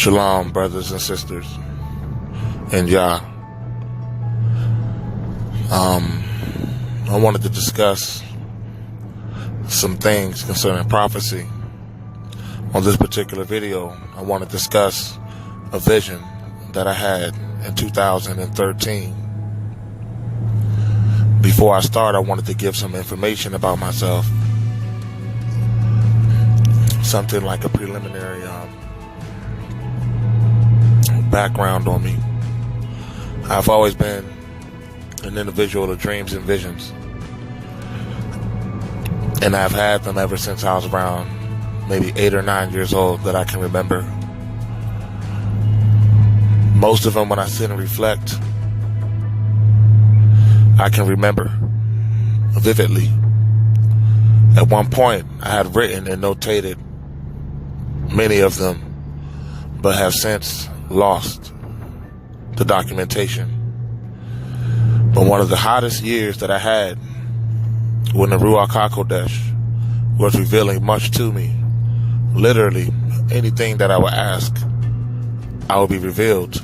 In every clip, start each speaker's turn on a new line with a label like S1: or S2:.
S1: Shalom, brothers and sisters, and Yah. I wanted to discuss some things concerning prophecy. On this particular video, I want to discuss a vision that I had in 2013. Before I start, I wanted to give some information about myself. Something like a preliminary background on me. I've always been an individual of dreams and visions, and I've had them ever since I was around maybe 8 or 9 years old that I can remember. Most of them, when I sit and reflect, I can remember vividly. At one point, I had written and notated many of them, but have since lost the documentation. But one of the hottest years that I had, when the Ruach HaKodesh was revealing much to me, literally anything that I would ask, I would be revealed,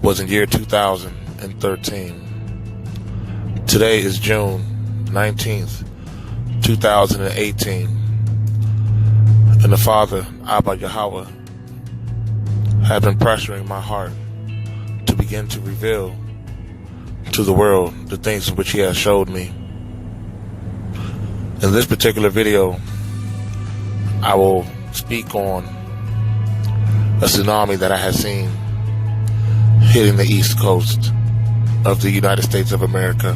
S1: was in year 2013. Today is June 19th, 2018. And the Father, Abba Yahweh, had been pressuring my heart to begin to reveal to the world the things which He has showed me. In this particular video, I will speak on a tsunami that I had seen hitting the east coast of the United States of America.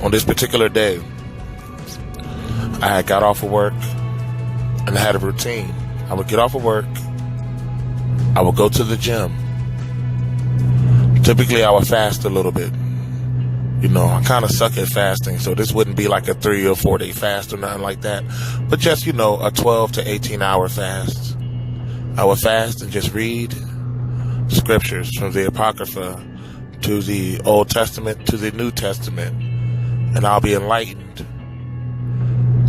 S1: On this particular day, I had got off of work and I had a routine. I would get off of work, I would go to the gym. Typically, I would fast a little bit. You know, I kind of suck at fasting, so this wouldn't be like a 3 or 4 day fast or nothing like that. But just, you know, a 12 to 18 hour fast. I would fast and just read scriptures from the Apocrypha to the Old Testament to the New Testament, and I'll be enlightened.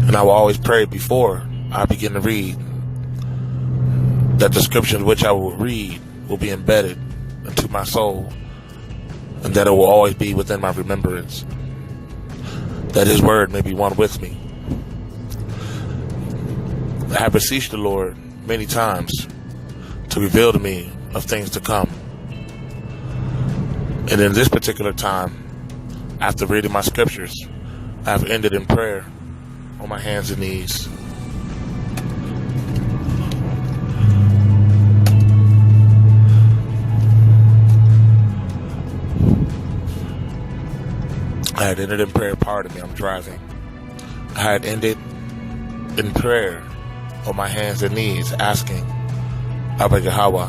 S1: And I will always pray before I begin to read that the scriptures which I will read will be embedded into my soul, and that it will always be within my remembrance, that His word may be one with me. I have beseeched the Lord many times to reveal to me of things to come. And in this particular time, after reading my scriptures, I have ended in prayer on my hands and knees. I had ended in prayer, pardon me, I'm driving. I had ended in prayer on my hands and knees, asking Abba Yahweh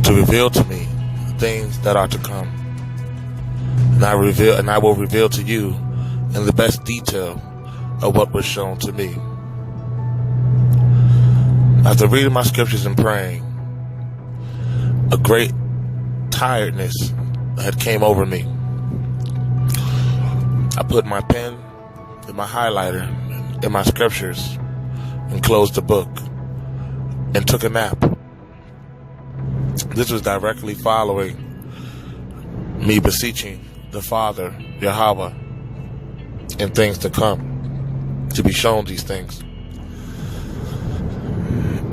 S1: to reveal to me things that are to come. And I will reveal to you in the best detail of what was shown to me. After reading my scriptures and praying, a great tiredness had came over me. I put my pen and my highlighter in my scriptures and closed the book and took a nap. This was directly following me beseeching the Father, Yahweh, in things to come, to be shown these things.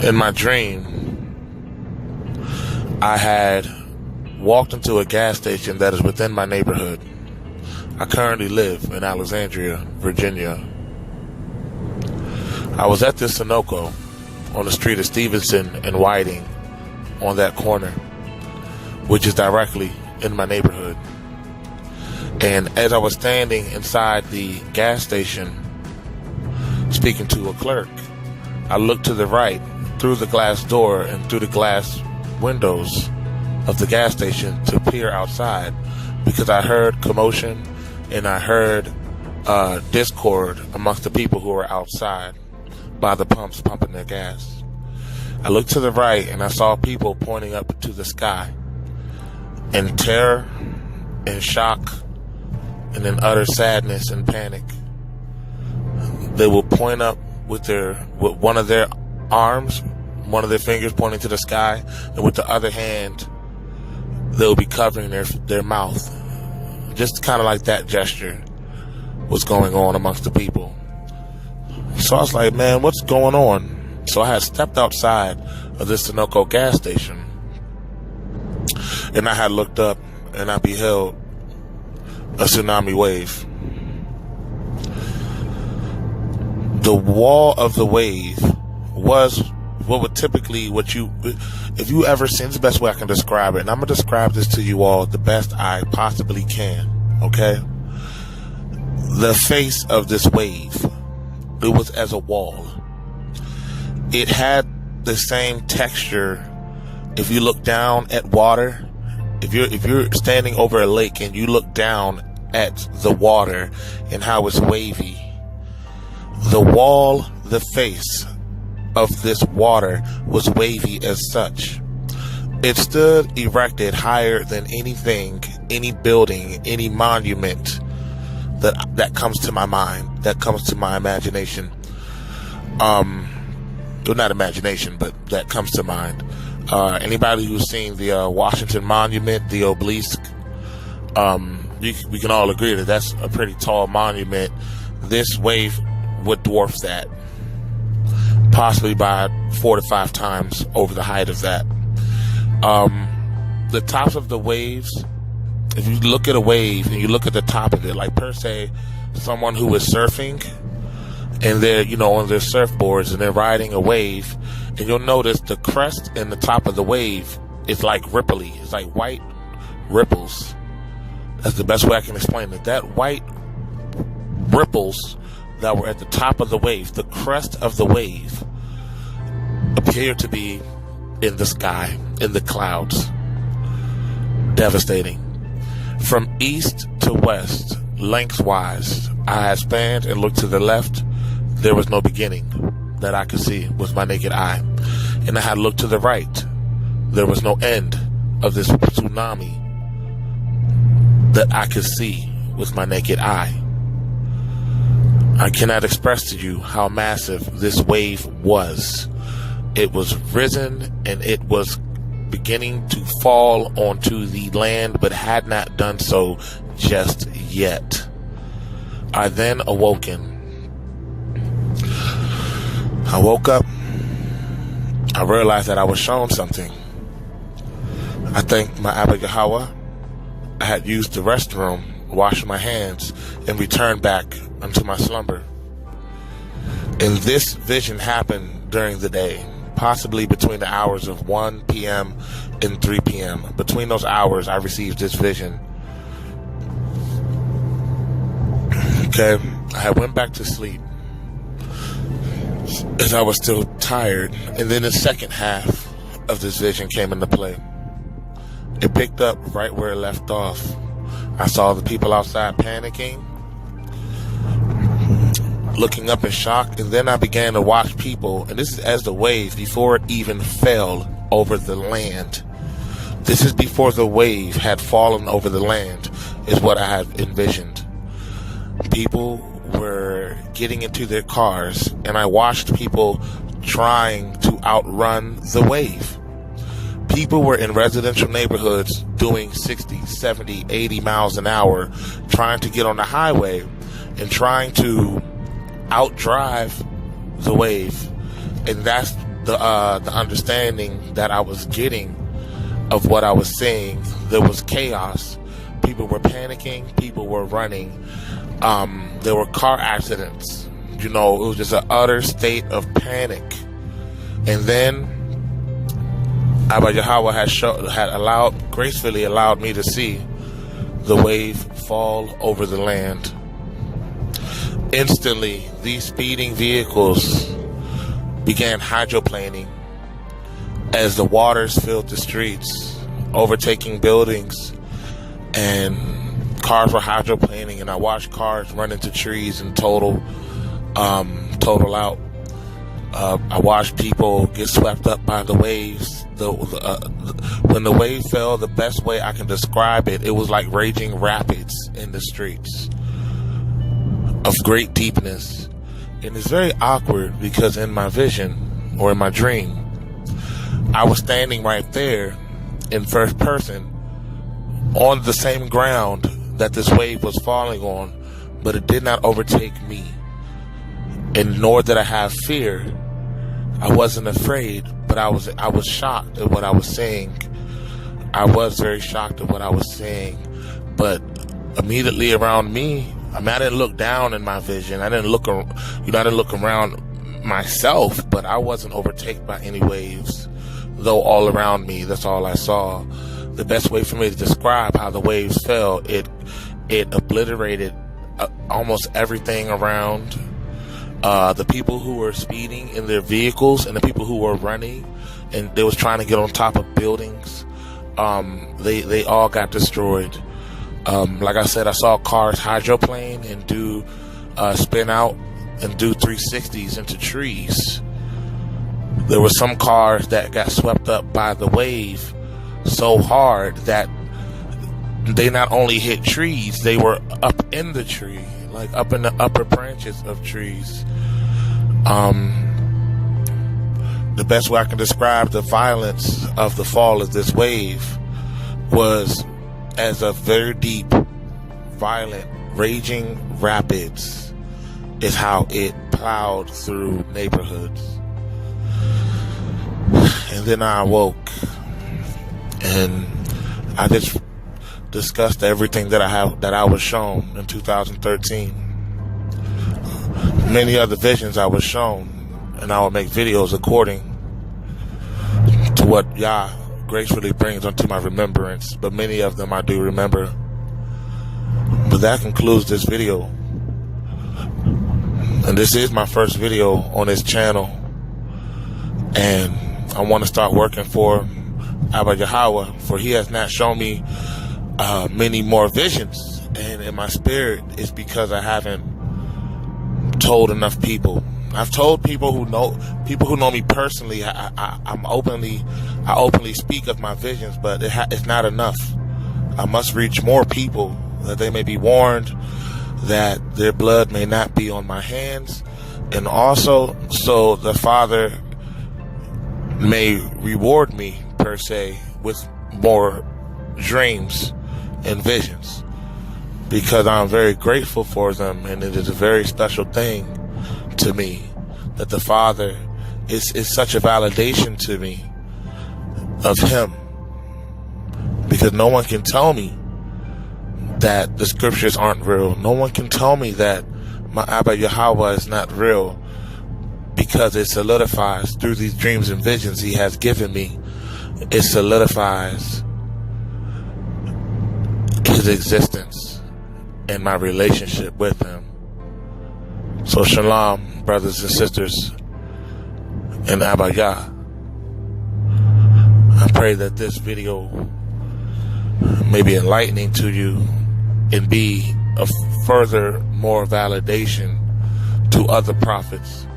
S1: In my dream, I had walked into a gas station that is within my neighborhood. I currently live in Alexandria, Virginia. I was at this Sunoco on the street of Stevenson and Whiting, on that corner, which is directly in my neighborhood. And as I was standing inside the gas station, speaking to a clerk, I looked to the right through the glass door and through the glass windows of the gas station to peer outside, because I heard commotion and I heard discord amongst the people who were outside by the pumps pumping their gas. I looked to the right and I saw people pointing up to the sky in terror and shock and in utter sadness and panic. They will point up with one of their arms, one of their fingers pointing to the sky, and with the other hand, they'll be covering their mouth. Just kind of like that gesture was going on amongst the people. So I was like, man, what's going on? So I had stepped outside of this Sunoco gas station, and I had looked up, and I beheld a tsunami wave. The wall of the wave was what would typically, if you ever seen, it's the best way I can describe it, and I'm going to describe this to you all the best I possibly can, okay? The face of this wave, it was as a wall. It had the same texture. If you look down at water, if you're standing over a lake and you look down at the water and how it's wavy, the wall, the face of this water was wavy as such. It stood erected higher than anything, any building, any monument that comes to my mind, that comes to my imagination. Well, not imagination, but that comes to mind. Anybody who's seen the Washington Monument, the obelisk, we can all agree that that's a pretty tall monument. This wave would dwarf that, possibly by 4 to 5 times over the height of that. The tops of the waves, if you look at a wave and you look at the top of it, like per se, someone who is surfing and they're, on their surfboards and they're riding a wave, and you'll notice the crest and the top of the wave is like ripply. It's like white ripples. That's the best way I can explain it. That white ripples that were at the top of the wave, the crest of the wave, appeared to be in the sky, in the clouds. Devastating. From east to west, lengthwise, I had spanned and looked to the left. There was no beginning that I could see with my naked eye. And I had looked to the right. There was no end of this tsunami that I could see with my naked eye. I cannot express to you how massive this wave was. It was risen and it was beginning to fall onto the land, but had not done so just yet. I then awoken. I woke up. I realized that I was shown something. I thanked my Abba Yahweh. I had used the restroom, washed my hands, and returned back unto my slumber. And this vision happened during the day, possibly between the hours of 1 p.m. and 3 p.m. Between those hours, I received this vision. Okay, I went back to sleep as I was still tired, and then the second half of this vision came into play. It picked up right where it left off. I saw the people outside panicking, looking up in shock, and then I began to watch people, and this is as the wave, before it even fell over the land. This is before the wave had fallen over the land, is what I had envisioned. People were getting into their cars, and I watched people trying to outrun the wave. People were in residential neighborhoods doing 60, 70, 80 miles an hour, trying to get on the highway and trying to outdrive the wave. And that's the understanding that I was getting of what I was seeing. There was chaos. People were panicking. People were running. There were car accidents. It was just an utter state of panic. And then Abba Yahweh had gracefully allowed me to see the wave fall over the land. Instantly, these speeding vehicles began hydroplaning as the waters filled the streets, overtaking buildings, and cars were hydroplaning, and I watched cars run into trees and total out. I watched people get swept up by the waves. When the wave fell, the best way I can describe it, it was like raging rapids in the streets of great deepness. And it's very awkward because in my vision, or in my dream, I was standing right there in first person on the same ground that this wave was falling on, but it did not overtake me, and nor did I have fear. I wasn't afraid, but I was shocked at what I was saying. I was very shocked at what I was saying, but immediately around me, I didn't look down in my vision. I didn't look around myself, but I wasn't overtaken by any waves, though all around me, that's all I saw. The best way for me to describe how the waves fell, it obliterated almost everything around. The people who were speeding in their vehicles and the people who were running and they was trying to get on top of buildings, they all got destroyed. Like I said, I saw cars hydroplane and do spin out and do 360s into trees. There were some cars that got swept up by the wave so hard that they not only hit trees, they were up in the tree, like up in the upper branches of trees. The best way I can describe the violence of the fall of this wave was as a very deep, violent, raging rapids is how it plowed through neighborhoods. And then I awoke and I just discussed everything that I was shown in 2013. Many other visions I was shown, and I will make videos according to what Yah gracefully brings unto my remembrance, but many of them I do remember. But that concludes this video, and this is my first video on this channel, and I want to start working for Abba Yahweh, for he has not shown me many more visions, and in my spirit it's because I haven't told enough people. I've told people who know me personally. I openly speak of my visions, but it's not enough. I must reach more people that they may be warned that their blood may not be on my hands, and also so the Father may reward me per se with more dreams and visions, because I'm very grateful for them, and it is a very special thing to me that the Father is such a validation to me of him, because no one can tell me that the scriptures aren't real. No one can tell me that my Abba Yahweh is not real, because it solidifies through these dreams and visions he has given me. It solidifies his existence and my relationship with him. So shalom, brothers and sisters in Abba Yah. I pray that this video may be enlightening to you and be a further more validation to other prophets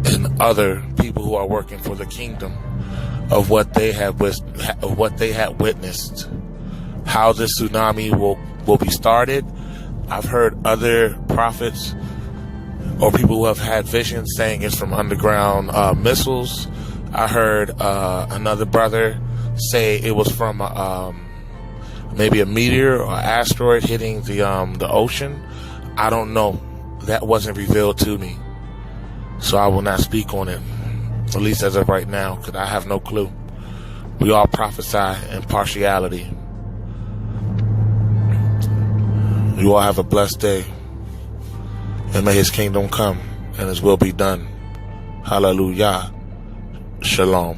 S1: and other people who are working for the kingdom of what they have witnessed, how this tsunami will be started. I've heard other prophets or people who have had visions saying it's from underground missiles. I heard another brother say it was from maybe a meteor or asteroid hitting the ocean. I don't know. That wasn't revealed to me, so I will not speak on it, at least as of right now, because I have no clue. We all prophesy in partiality. You all have a blessed day, and may his kingdom come and his will be done. Hallelujah. Shalom.